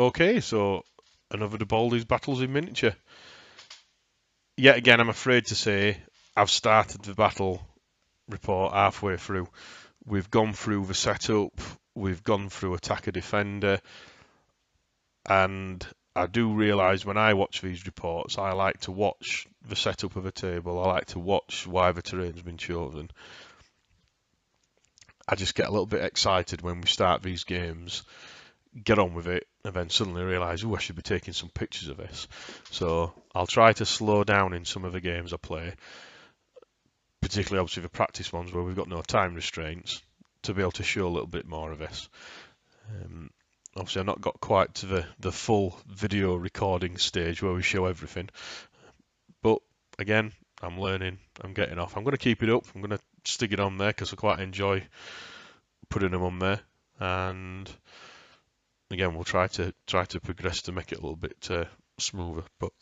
Okay, so another Baldi's Battles in Miniature. Yet again, I'm afraid to say I've started the battle report halfway through. We've gone through the setup, we've gone through attacker defender, and I do realise when I watch these reports, I like to watch the setup of a table, I like to watch why the terrain's been chosen. I just get a little bit excited when we start these games, get on with it, and then suddenly realise, oh, I should be taking some pictures of this. So I'll try to slow down in some of the games I play, particularly obviously the practice ones where we've got no time restraints, to be able to show a little bit more of this. Obviously I've not got quite to the full video recording stage where we show everything, but again, I'm learning, I'm getting off. I'm going to keep it up, I'm going to stick it on there because I quite enjoy putting them on there, and again we'll try to progress to make it a little bit smoother, but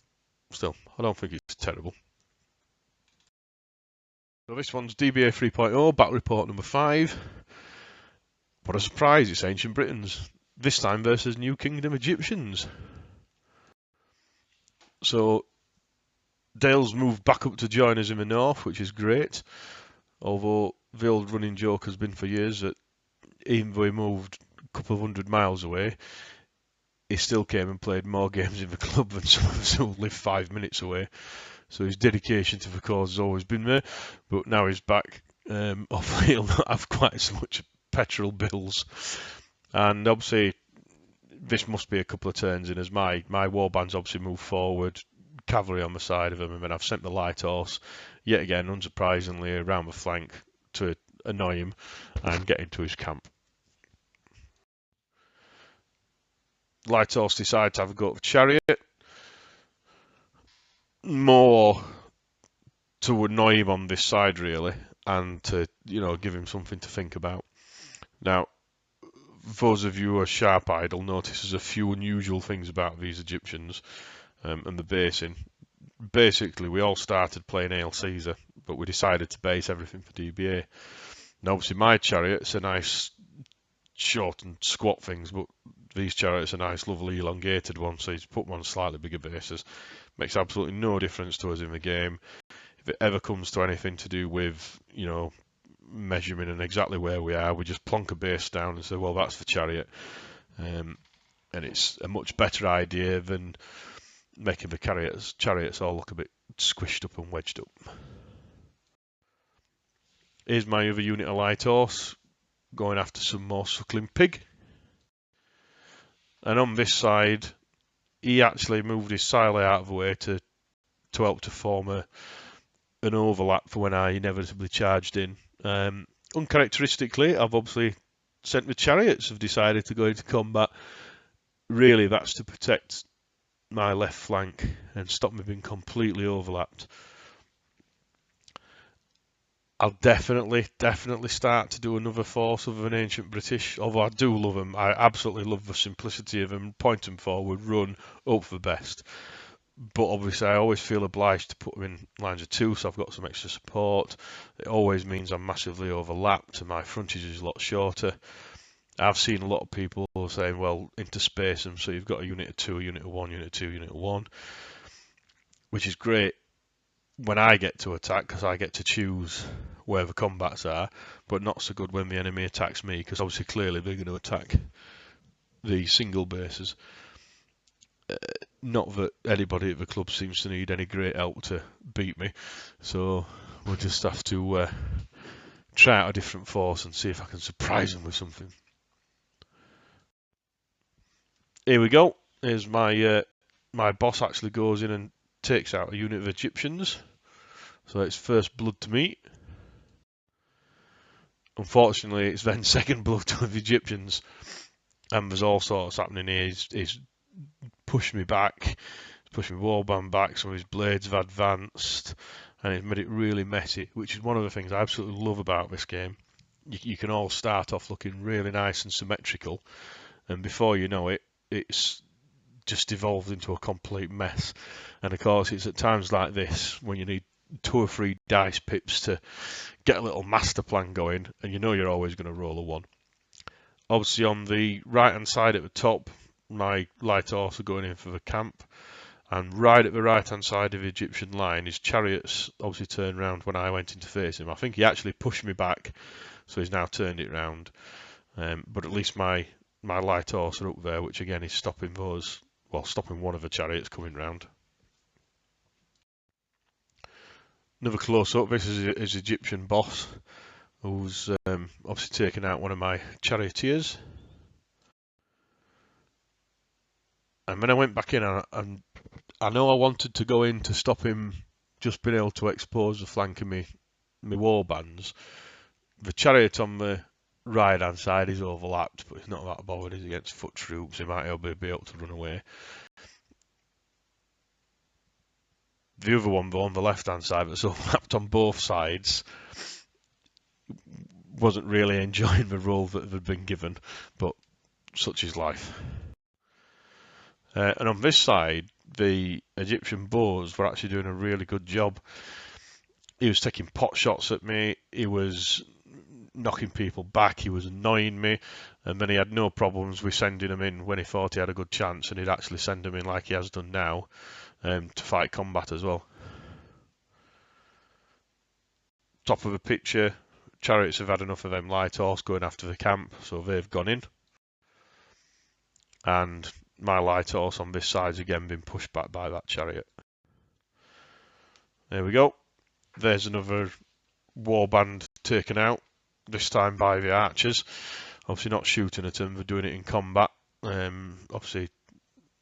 still, I don't think it's terrible. So this one's DBA 3.0, Battle Report number 5. What a surprise, it's Ancient Britons. This time versus New Kingdom Egyptians. So Dale's moved back up to join us in the north, which is great. Although the old running joke has been for years that even though he moved a couple of 100 miles away, he still came and played more games in the club than some of us who live 5 minutes away. So his dedication to the cause has always been there, but now he's back. Hopefully he'll not have quite so much petrol bills. And obviously this must be a couple of turns in as my warbands obviously move forward, cavalry on the side of them, and then I've sent the light horse, yet again, unsurprisingly, around the flank to annoy him and get into his camp. Light horse decides to have a go at the chariot, more to annoy him on this side really, and to give him something to think about. Now, those of you who are sharp-eyed will notice there's a few unusual things about these Egyptians and the basing. Basically, we all started playing Hail Caesar, but we decided to base everything for DBA. Now, obviously, my chariot's a nice short and squat things, but these chariots are nice, lovely, elongated ones, so he's put one slightly bigger bases. Makes absolutely no difference to us in the game. If it ever comes to anything to do with, measurement and exactly where we are, we just plonk a base down and say, well, that's the chariot. And it's a much better idea than making the chariots all look a bit squished up and wedged up. Here's my other unit of light horse, going after some more suckling pig. And on this side, he actually moved his silo out of the way to help to form an overlap for when I inevitably charged in. Uncharacteristically, I've obviously sent the chariots, have decided to go into combat. Really, that's to protect my left flank and stop me being completely overlapped. I'll definitely start to do another force of an Ancient British, although I do love them. I absolutely love the simplicity of them. Point them forward, run, hope for the best. But obviously I always feel obliged to put them in lines of 2, so I've got some extra support. It always means I'm massively overlapped and my frontage is a lot shorter. I've seen a lot of people saying, well, interspace them, so you've got a unit of 2, a unit of 1, unit of 2, unit of 1, which is great when I get to attack because I get to choose where the combats are, but not so good when the enemy attacks me because obviously clearly they're going to attack the single bases. Not that anybody at the club seems to need any great help to beat me, so we'll just have to try out a different force and see if I can surprise them with something. Here we go. Here's my my boss actually goes in and takes out a unit of Egyptians, so it's first blood to me. Unfortunately, it's then second blood to the Egyptians, and there's all sorts happening here. He's pushed me back, pushed my warband back, some of his blades have advanced, and it's made it really messy, which is one of the things I absolutely love about this game. You can all start off looking really nice and symmetrical, and before you know it, it's just evolved into a complete mess. And of course, it's at times like this when you need 2 or 3 dice pips to get a little master plan going, and you know you're always going to roll a 1. Obviously, on the right hand side at the top, my light horse are going in for the camp, and right at the right-hand side of the Egyptian line, his chariots obviously turned round when I went in to face him. I think he actually pushed me back, so he's now turned it round. But at least my light horse are up there, which again is stopping stopping one of the chariots coming round. Another close-up, this is his Egyptian boss, who's obviously taken out one of my charioteers. And when I went back in, and I know I wanted to go in to stop him just being able to expose the flank of me war bands. The chariot on the right hand side is overlapped, but he's not that bothered. He's against foot troops, he might be able to run away. The other one, though, on the left hand side that's overlapped on both sides, wasn't really enjoying the role that had been given, but such is life. And on this side, the Egyptian bows were actually doing a really good job. He was taking pot shots at me, he was knocking people back, he was annoying me, and then he had no problems with sending them in when he thought he had a good chance, and he'd actually send them in like he has done now, to fight combat as well. Top of the picture, chariots have had enough of them light horse going after the camp, so they've gone in. And my light horse on this side's again been pushed back by that chariot. There we go. There's another warband taken out, this time by the archers. Obviously not shooting at them, they're doing it in combat. Obviously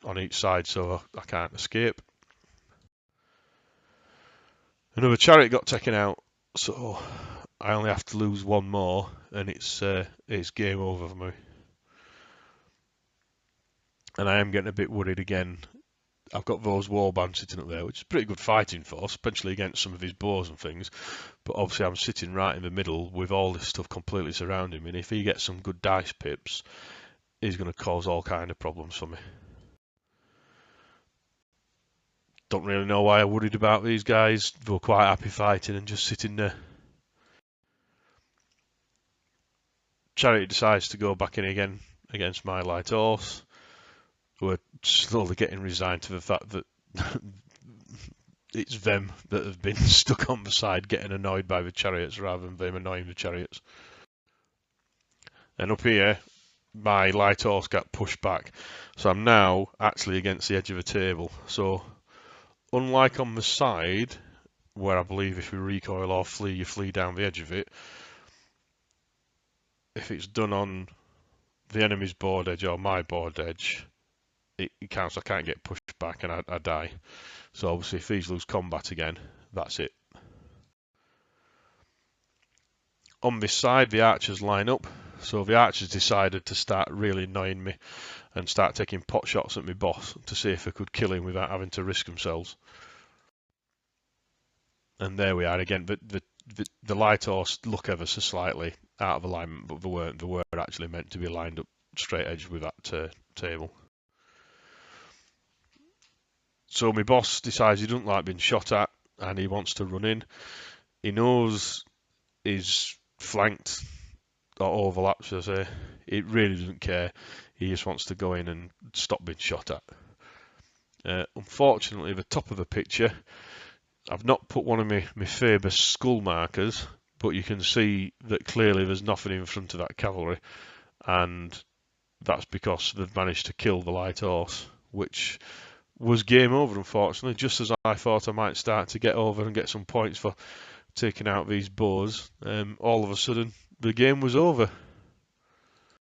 on each side, so I can't escape. Another chariot got taken out, so I only have to lose one more, and it's game over for me. And I am getting a bit worried again. I've got those warbands sitting up there, which is pretty good fighting force, especially against some of his bows and things. But obviously I'm sitting right in the middle with all this stuff completely surrounding me, and if he gets some good dice pips, he's going to cause all kind of problems for me. Don't really know why I worried about these guys. They were quite happy fighting and just sitting there. Chariot decides to go back in again against my light horse. We're slowly getting resigned to the fact that it's them that have been stuck on the side getting annoyed by the chariots rather than them annoying the chariots. And up here, my light horse got pushed back, so I'm now actually against the edge of the table. So unlike on the side, where I believe if you recoil or flee, you flee down the edge of it, if it's done on the enemy's board edge or my board edge, it counts. I can't get pushed back and I die. So obviously if these lose combat again, that's it. On this side, the archers line up, so the archers decided to start really annoying me and start taking pot shots at my boss to see if they could kill him without having to risk themselves. And there we are again. The light horse look ever so slightly out of alignment, but they were actually meant to be lined up straight edge with that table. So my boss decides he doesn't like being shot at and he wants to run in. He knows he's flanked or overlapped, should I say. He really doesn't care. He just wants to go in and stop being shot at. Unfortunately, the top of the picture, I've not put one of my famous skull markers, but you can see that clearly there's nothing in front of that cavalry, and that's because they've managed to kill the light horse, which was game over, unfortunately. Just as I thought I might start to get over and get some points for taking out these bows, all of a sudden the game was over.